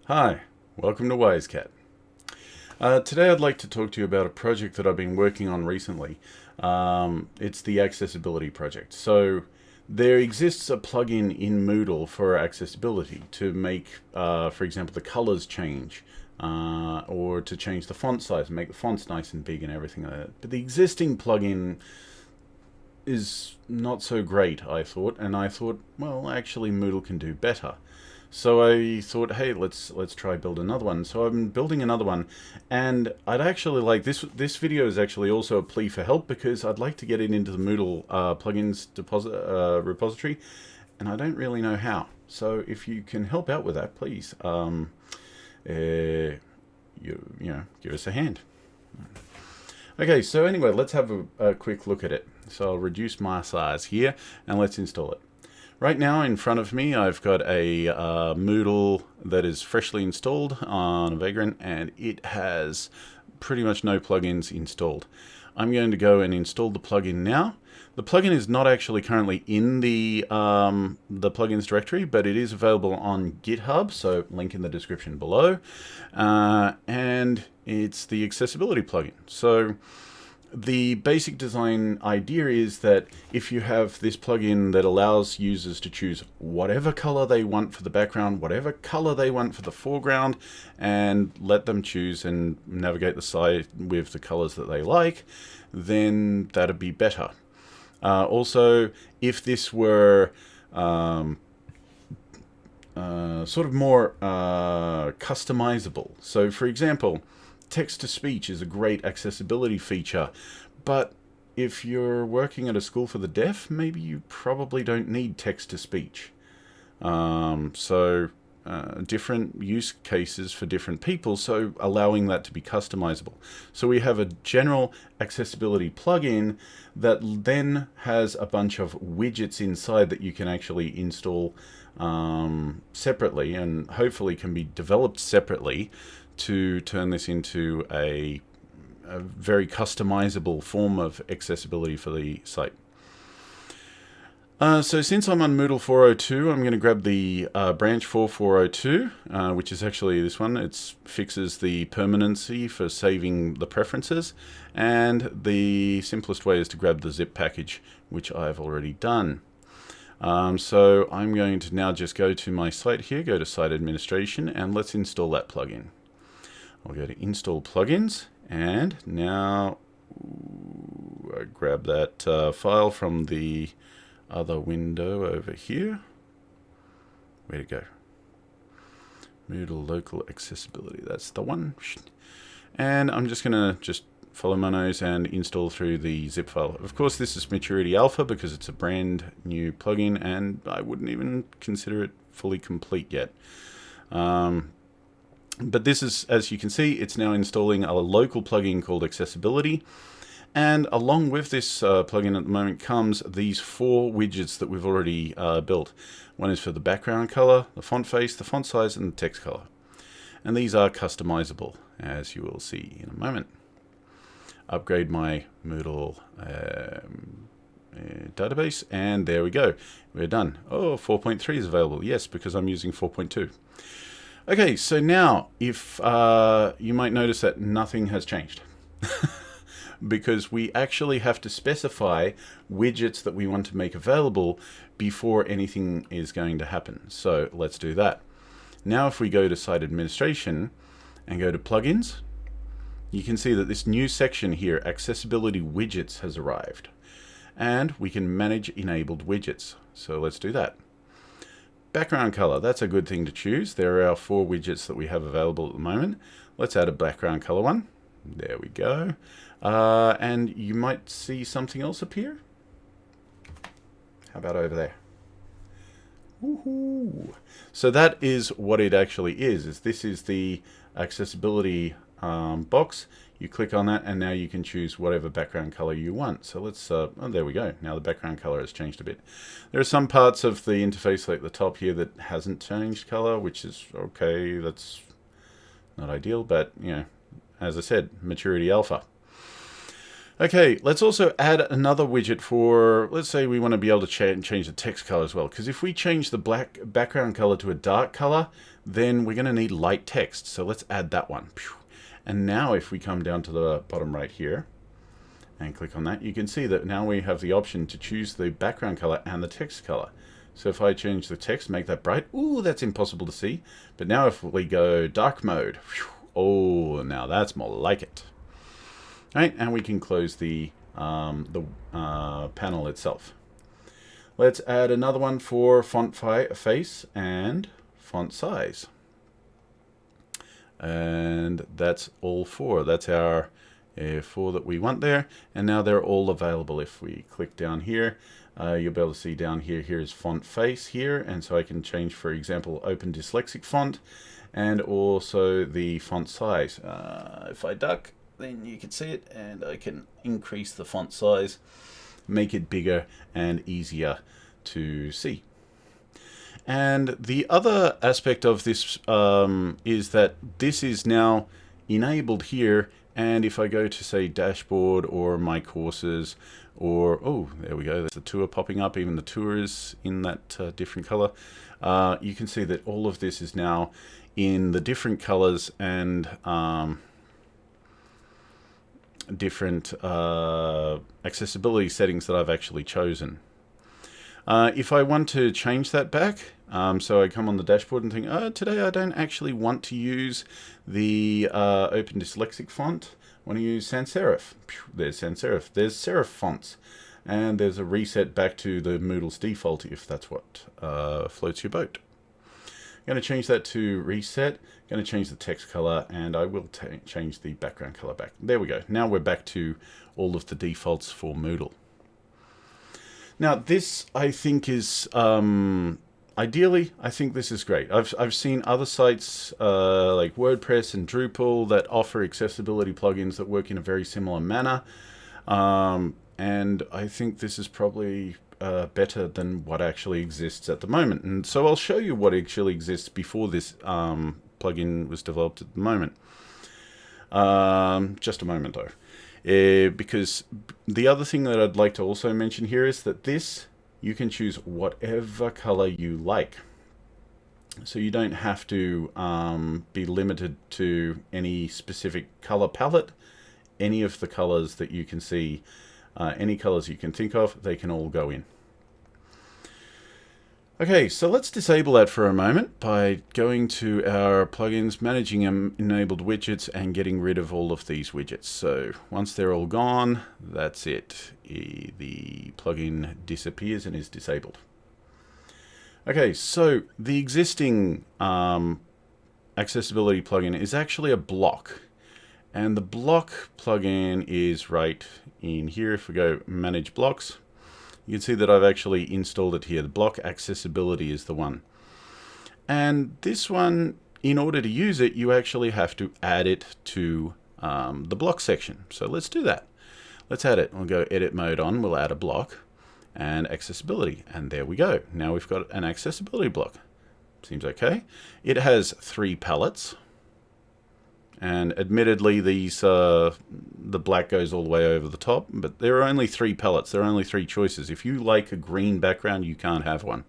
Hi, welcome to WiseCat. Today I'd like to talk to you about a project that I've been working on recently. It's the accessibility project. So there exists a plugin in Moodle for accessibility to make, for example, the colors change, or to change the font size and make the fonts nice and big and everything like that. But the existing plugin is not so great, I thought, and I thought, well, actually Moodle can do better. So I thought, hey, let's try build another one. So I'm building another one, and I'd actually like this. This video is actually also a plea for help because I'd like to get it into the Moodle plugins repository, and I don't really know how. So if you can help out with that, please, give us a hand. Okay, so anyway, let's have a quick look at it. So I'll reduce my size here, and let's install it. Right now in front of me I've got a Moodle that is freshly installed on a Vagrant, and it has pretty much no plugins installed. I'm going to go and install the plugin now. The plugin is not actually currently in the plugins directory, but it is available on GitHub, so link in the description below. And it's the accessibility plugin. So the basic design idea is that if you have this plugin that allows users to choose whatever color they want for the background, whatever color they want for the foreground, and let them choose and navigate the site with the colors that they like, then that'd be better. Also, if this were sort of more customizable. So for example, text-to-speech is a great accessibility feature, but if you're working at a school for the deaf, maybe you probably don't need text-to-speech. Different use cases for different people, so allowing that to be customizable. So we have a general accessibility plugin that then has a bunch of widgets inside that you can actually install separately, and hopefully can be developed separately to turn this into a very customizable form of accessibility for the site. So since I'm on Moodle 402, I'm going to grab the branch for 402, which is actually this one. It fixes the permanency for saving the preferences, and the simplest way is to grab the zip package, which I've already done. So I'm going to now just go to my site here, go to Site Administration, and let's install that plugin. I'll go to Install Plugins, and now I grab that file from the other window over here. Where'd it go? Moodle Local Accessibility, that's the one. And I'm just going to follow my nose and install through the zip file. Of course, this is Maturity Alpha because it's a brand new plugin, and I wouldn't even consider it fully complete yet. But this is, as you can see, it's now installing a local plugin called Accessibility. And along with this plugin at the moment comes these 4 widgets that we've already built. One is for the background color, the font face, the font size, and the text color. And these are customizable, as you will see in a moment. Upgrade my Moodle database, and there we go. We're done. Oh, 4.3 is available. Yes, because I'm using 4.2. Okay, so now, if you might notice that nothing has changed. Because we actually have to specify widgets that we want to make available before anything is going to happen. So let's do that. Now if we go to Site Administration and go to Plugins, you can see that this new section here, Accessibility Widgets, has arrived. And we can manage enabled widgets. So let's do that. Background color, that's a good thing to choose. There are our 4 widgets that we have available at the moment. Let's add a background color one. There we go. And you might see something else appear. How about over there? Woohoo! So that is what it actually is this is the accessibility box. You click on that, and now you can choose whatever background color you want. So let's, oh, there we go. Now the background color has changed a bit. There are some parts of the interface like the top here that hasn't changed color, which is okay. That's not ideal, but you know, as I said, Maturity Alpha. Okay, let's also add another widget for, let's say we want to be able to change the text color as well. Because if we change the black background color to a dark color, then we're going to need light text. So let's add that one. And now if we come down to the bottom right here and click on that, you can see that now we have the option to choose the background color and the text color. So if I change the text, make that bright, ooh, that's impossible to see. But now if we go dark mode, oh, now that's more like it. Right, and we can close the panel itself. Let's add another one for font face and font size. And that's all four. That's our four that we want there. And now they're all available. If we click down here, you'll be able to see down here, here's font face here. And so I can change, for example, open dyslexic font and also the font size. If I duck, then you can see it, and I can increase the font size, make it bigger and easier to see. And the other aspect of this is that this is now enabled here, and if I go to say dashboard or my courses, or oh, there we go, there's the tour popping up, even the tour is in that different color. You can see that all of this is now in the different colors and different accessibility settings that I've actually chosen. If I want to change that back, so I come on the dashboard and think, oh, today I don't actually want to use the Open Dyslexic font. I want to use sans serif. There's sans serif. There's serif fonts. And there's a reset back to the Moodle's default if that's what floats your boat. I'm going to change that to reset. I'm going to change the text color, and I will change the background color back. There we go. Now we're back to all of the defaults for Moodle. Now this, I think, is ideally, I think this is great. I've seen other sites like WordPress and Drupal that offer accessibility plugins that work in a very similar manner, and I think this is probably better than what actually exists at the moment. And so I'll show you what actually exists before this plugin was developed at the moment. Just a moment though. Because the other thing that I'd like to also mention here is that this, you can choose whatever color you like. So you don't have to be limited to any specific color palette. Any of the colors that you can see, any colors you can think of, they can all go in. Okay, so let's disable that for a moment by going to our plugins, managing enabled widgets, and getting rid of all of these widgets. So once they're all gone, that's it. The plugin disappears and is disabled. Okay, so the existing accessibility plugin is actually a block. And the block plugin is right in here. If we go manage blocks, you can see that I've actually installed it here. The block accessibility is the one. And this one, in order to use it, you actually have to add it to the block section. So let's do that. Let's add it. We'll go edit mode on. We'll add a block and accessibility. And there we go. Now we've got an accessibility block. Seems okay. It has 3 palettes. And admittedly, these the black goes all the way over the top, but there are only 3 palettes. There are only 3 choices. If you like a green background, you can't have one.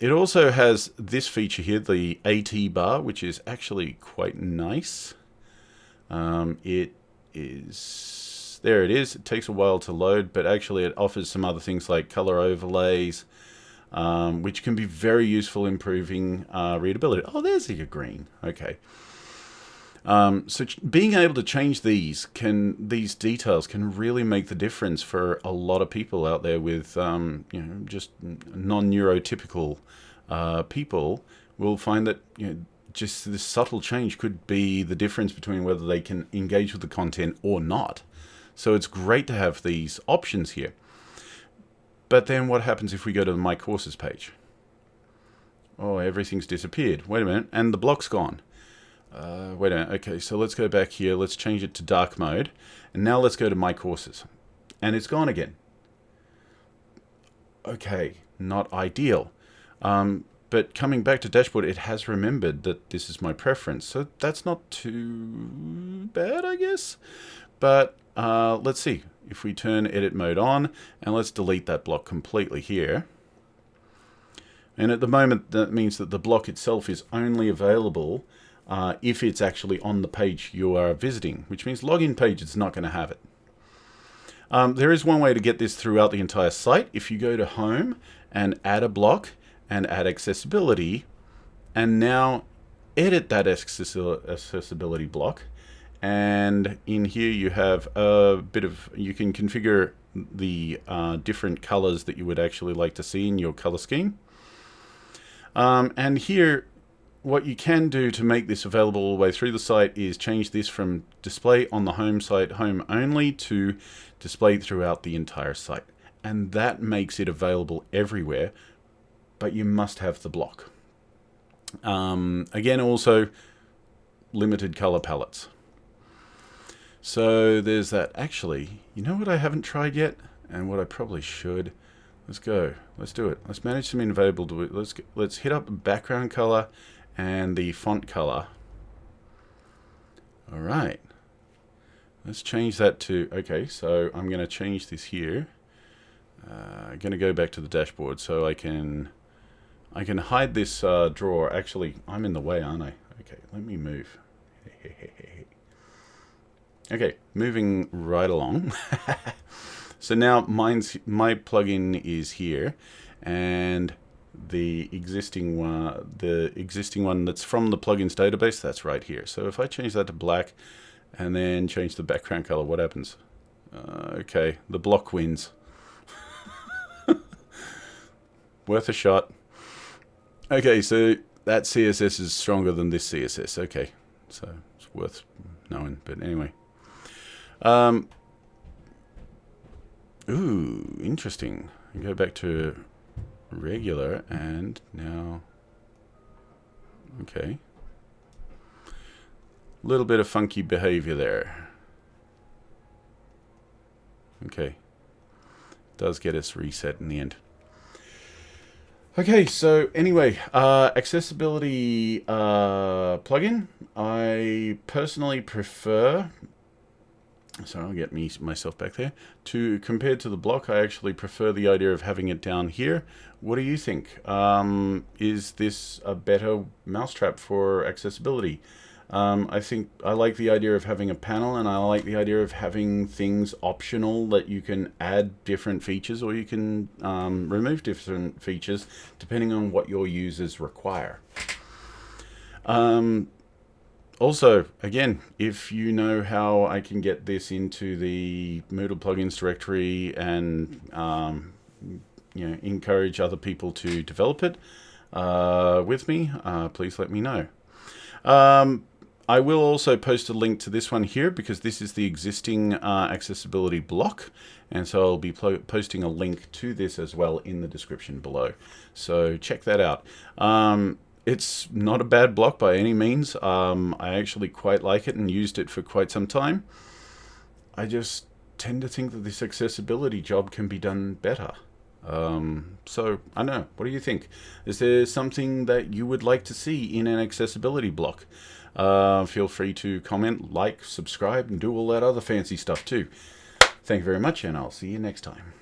It also has this feature here, the AT bar, which is actually quite nice. It is, there it is. It takes a while to load, but actually it offers some other things like color overlays, which can be very useful improving readability. Oh, there's your green. Okay. So being able to change these details can really make the difference for a lot of people out there with just non-neurotypical people will find that just this subtle change could be the difference between whether they can engage with the content or not. So it's great to have these options here. But then what happens if we go to the My Courses page? Oh, everything's disappeared. Wait a minute, and the block's gone. Wait a minute, okay, so let's go back here. Let's change it to dark mode. And now let's go to My Courses. And it's gone again. Okay, not ideal. But coming back to dashboard, it has remembered that this is my preference. So that's not too bad, I guess. But let's see. If we turn edit mode on, and let's delete that block completely here. And at the moment, that means that the block itself is only available if it's actually on the page you are visiting, which means login page is not going to have it. There is one way to get this throughout the entire site. If you go to Home and add a block and add accessibility, and now edit that accessibility block, and in here you have a bit of, you can configure the different colors that you would actually like to see in your color scheme. And here, what you can do to make this available all the way through the site is change this from display on the home site, home only, to display throughout the entire site. And that makes it available everywhere, but you must have the block. Again, also limited color palettes. So there's that. Actually, you know what I haven't tried yet, and what I probably should? Let's go. Let's do it. Let's manage some available. Let's hit up background color and the font color. All right. Let's change that to, okay, so I'm going to change this here. I'm going to go back to the dashboard so I can hide this drawer. Actually, I'm in the way, aren't I? Okay, let me move. Okay, moving right along. So now my plugin is here, and the existing one that's from the plugins database, that's right here. So if I change that to black and then change the background color, what happens? Okay, the block wins. Worth a shot. Okay, so that CSS is stronger than this CSS. Okay, so it's worth knowing. But anyway. Ooh, interesting. I go back to regular, and now, okay. A little bit of funky behavior there. Okay. Does get us reset in the end. Okay, so anyway, accessibility plugin. I personally prefer, sorry, I'll get myself back there. Compared to the block, I actually prefer the idea of having it down here. What do you think? Is this a better mousetrap for accessibility? I think I like the idea of having a panel, and I like the idea of having things optional that you can add different features, or you can remove different features depending on what your users require. Also, again, if you know how I can get this into the Moodle plugins directory and you know, encourage other people to develop it with me, please let me know. I will also post a link to this one here, because this is the existing accessibility block, and so I'll be posting a link to this as well in the description below. So check that out. It's not a bad block by any means. I actually quite like it and used it for quite some time. I just tend to think that this accessibility job can be done better. So, I don't know. What do you think? Is there something that you would like to see in an accessibility block? Feel free to comment, like, subscribe, and do all that other fancy stuff too. Thank you very much, and I'll see you next time.